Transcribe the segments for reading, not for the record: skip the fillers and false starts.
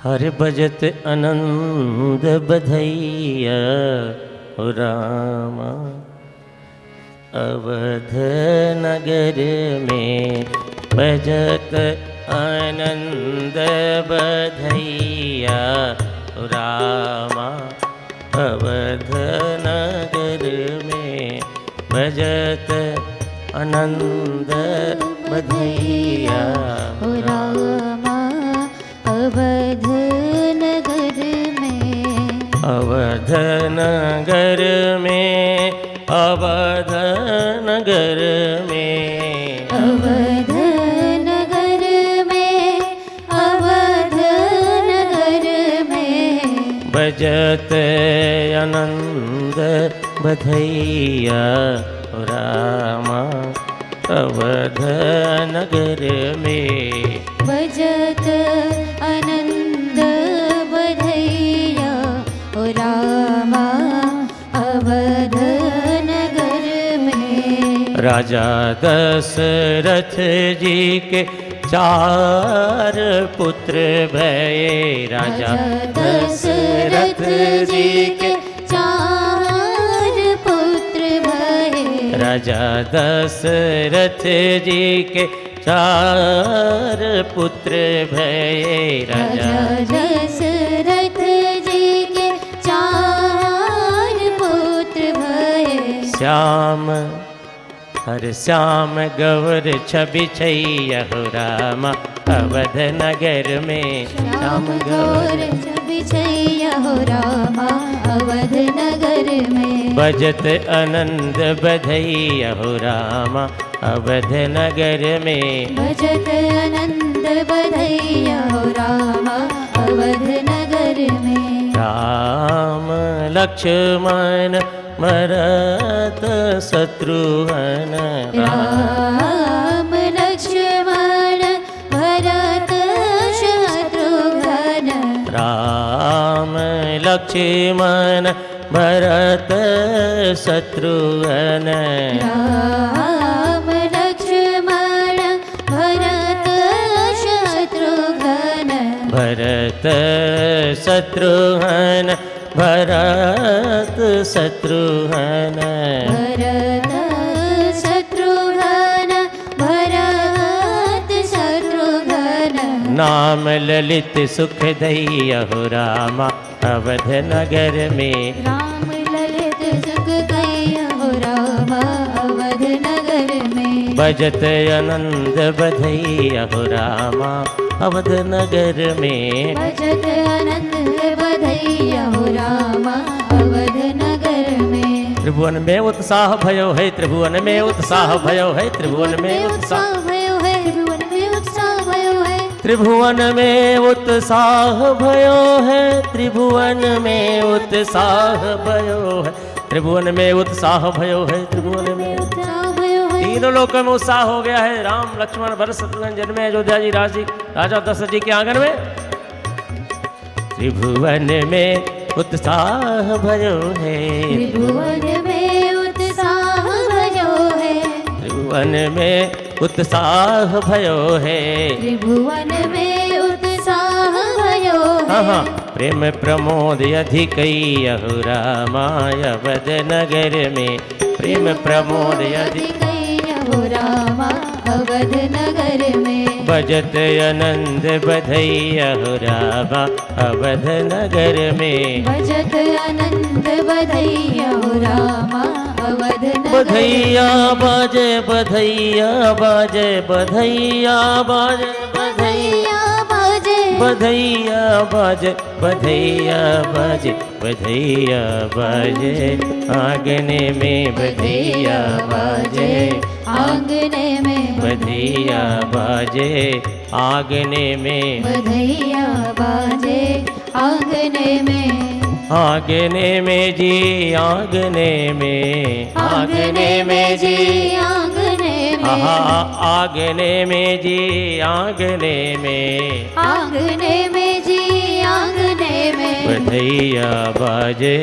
हर भजत आनंद बधैया हो रामा। अवध नगर में भजत आनंद बधैया हो रामा। अवध नगर में भजत आनंद बधैया हो रामा। अवध नगर में, अवध नगर में, अवध नगर में, अवध नगर में, अवध नगर में भजत आनंद बधैया हो रामा। अवध नगर में भजत आनंद बधैया हो रामा। अवध नगर में राजा दशरथ जी के 4 पुत्र भये। राजा दशरथ जी के 4 पुत्र भये। राजा दशरथ जी के 4 पुत्र भये। राजा दशरथ जी के 4 पुत्र भये। श्याम हर श्याम गौर छवि छैया हो रामा। अवध नगर में श्याम गौर छवि छैया हो रामा। अवध नगर में भजत आनंद बधैया हो रामा। अवध नगर में भजत आनंद बधैया हो रामा। अवध नगर में राम लक्ष्मण भरत शत्रुघ्न। राम लक्ष्मण भरत शत्रुघ्न। राम लक्ष्मण भरत शत्रुघ्न। राम लक्ष्मण भरत शत्रुघ्न। भरत शत्रुघ्न भरत शत्रुघ्न। भरत शत्रुघ्न भरत शत्रुघ्न। नाम ललित सुख दैया हो रामा। अवध नगर में राम ललित सुख दैया हो रामा। अवध नगर में भजत आनंद बधैया हो रामा। अवध नगर में भजत आनंद बधैया हो रामा। अवध नगर में त्रिभुवन में उत्साह भयो है। त्रिभुवन में उत्साह भयो है। त्रिभुवन में उत्साह भयो है। त्रिभुवन में उत्साह भयो है। त्रिभुवन में उत्साह भयो है। त्रिभुवन में उत्साह भयो है। त्रिभुवन में उत्साह भयो है। त्रिभुवन में उत्साह भयो है। तीनों लोकों में उत्साह हो गया है। राम लक्ष्मण भरत शत्रुघ्न जन्मे अयोध्या जी राजा दशरथ जी के आंगन में। त्रिभुवन में उत्साह भयो है। त्रिभुवन में उत्साह भयो है। त्रिभुवन में उत्साह भयो है। त्रिभुवन में उत्साह भयो है। हाँ प्रेम प्रमोद अधिक हो रामा। अवध नगर में प्रेम प्रमोद अधिक हो रामा। अवध नगर में भजत आनंद बधैया हो रामा। अवध नगर में भजत आनंद बधैया हो रामा। अवध नगर बधैया बाजे बधैया बाजे बधैया बाजे बधैया बाजे बधैया बाजे बधैया बाजे बधैया बाजे आंगने में बधैया बाजे। आंगने में बधैया बाजे आंगने में बधैया बाजे। आंगने में आंगने में जी आंगने में आंगने में जी आंगने में आंगने में जी आंगने में आंगने में जी आंगने में बधैया बाजे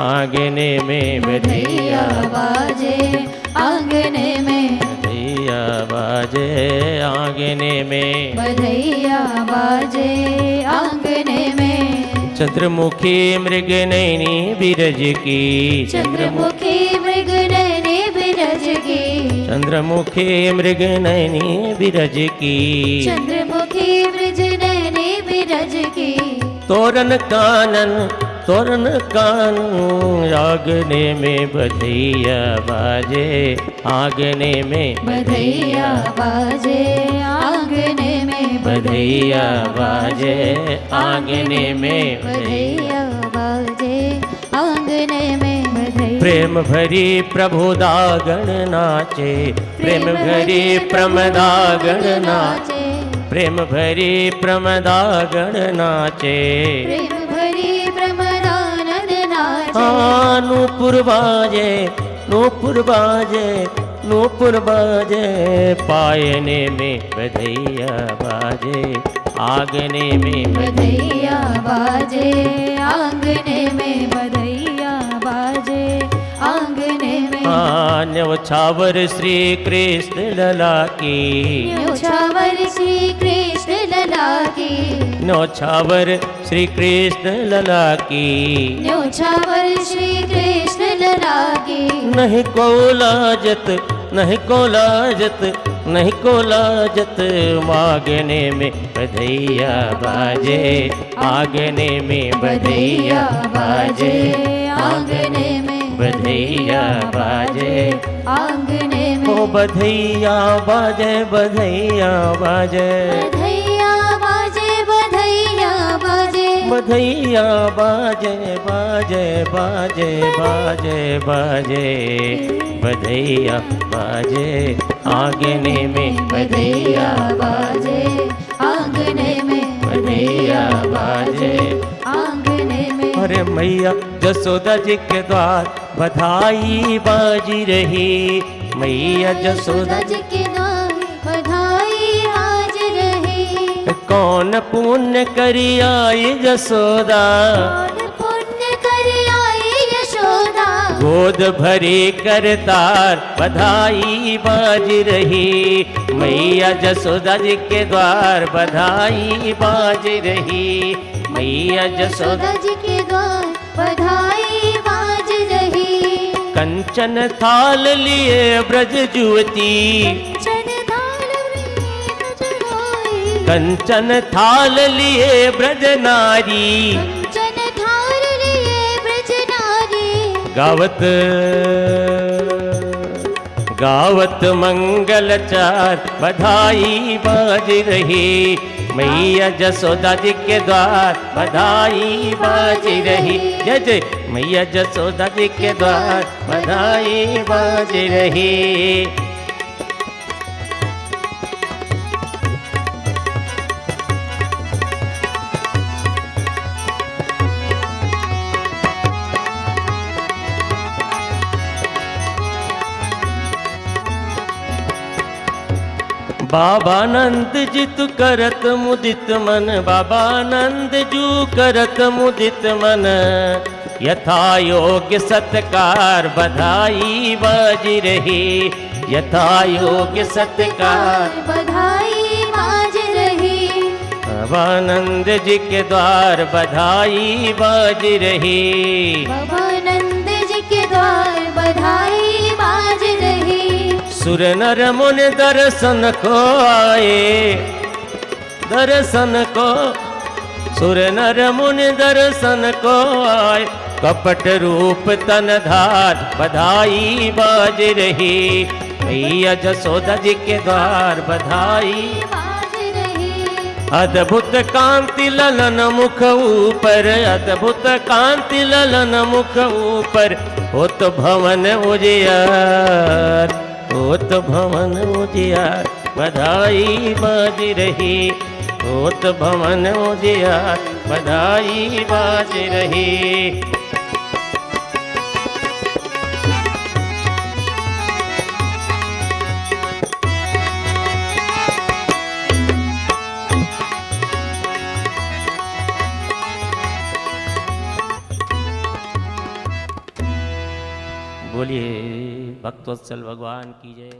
आंगने में बधैया बाजे आंगने में बधैया बाजे आंगने में बधैया बाजे आंगने चंद्रमुखी मृग नैनी बिरज की, चंद्रमुखी मृग नैनी बिरज की, चंद्रमुखी मृग नैनी बिरज की, चंद्रमुखी मृग नैनी बिरज की। तोरण कानन तोरण कानन, आंगने में बधैया बाजे, आंगने में बधैया बाजे, आंगने में बधैया बाजे, आंगने में बधैया बाजे, आंगने में बधैया। प्रेम भरी प्रभुदागण नाचे, प्रेम भरी प्रमदागण नाचे, प्रेम भरी प्रमदागण नाचे, प्रेम भरी प्रमदानंद नाचे। नूपुर बाजे नूपुर बाजे नूपुर बाजे, पायने में बधैया बाजे, आंगने में बधैया बाजे, आंगने में बधैया बाजे, आंगने में। न्यौछावर श्री कृष्ण लला की, न्यौछावर श्री कृष्ण लला की, न्यौछावर श्री कृष्ण लला की, न्यौछावर श्री कृष्ण लला की। नहीं को लाजत नहीं को लाजत नहीं को लाजत, आंगने में बधैया बाजे, आंगने में बधैया बाजे, आंगने में बधैया बाजे, आंगने में। ओ बधैया बाजे बधैया बाजे, बधैया बाजे, बधैया बाजे, बधैया बाजे बाजे बाजे बाजे बाजे, बधैया बाजे, आंगने में बधैया बाजे, आंगने में बधैया बाजे। आंगने में। अरे मैया जसोदा जी के द्वार बधाई बाजी रही, मैया जसोदा जी के नाम बधाई आज रही। कौन पुण्य करी आई जसोदा, कौन पुण्य कर आई यशोदा। गोद भरी करतार बधाई बाज रही, मैया जसोदा जी के द्वार बधाई बाज रही, मैया जसोदा जी के द्वार बधाई बाज रही। कंचन थाल लिए ब्रज जुवती, कंचन थाल लिए ब्रज नारी, कंचन थाल लिए ब्रज नारी। गावत गावत मंगल चार बधाई बाज रही, मैया जसोदा जी के द्वार बधाई बाज रही। जय जय मैया जसोदा जी के द्वार बधाई बाज रही। बाबा नंद जी तु करत मुदित मन, बाबा नंद जू करत मुदित मन, यथा योग्य सत्कार बधाई बाज रही, यथा योग्य सत्कार बधाई बाज रही। बाबा नंद जी के द्वार बधाई बाज रही, बाबा नंद जी के द्वार बधाई बाज रही। सुर नर मुनि दर्शन को आए, दर्शन को सुर नर मुनि दर्शन को आए, कपट रूप तन धार बधाई बाज रही, मैया जसोदा जी के द्वार बधाई बाज रही। अद्भुत कांति ललन मुख ऊपर, अद्भुत कांति ललन मुख ऊपर, होत भवन उजियार, होत भवन उजियार बधाई बाज रही, होत भवन उजियार बधाई बाज रही। बोलिए भक्तवत्सल भगवान की जय।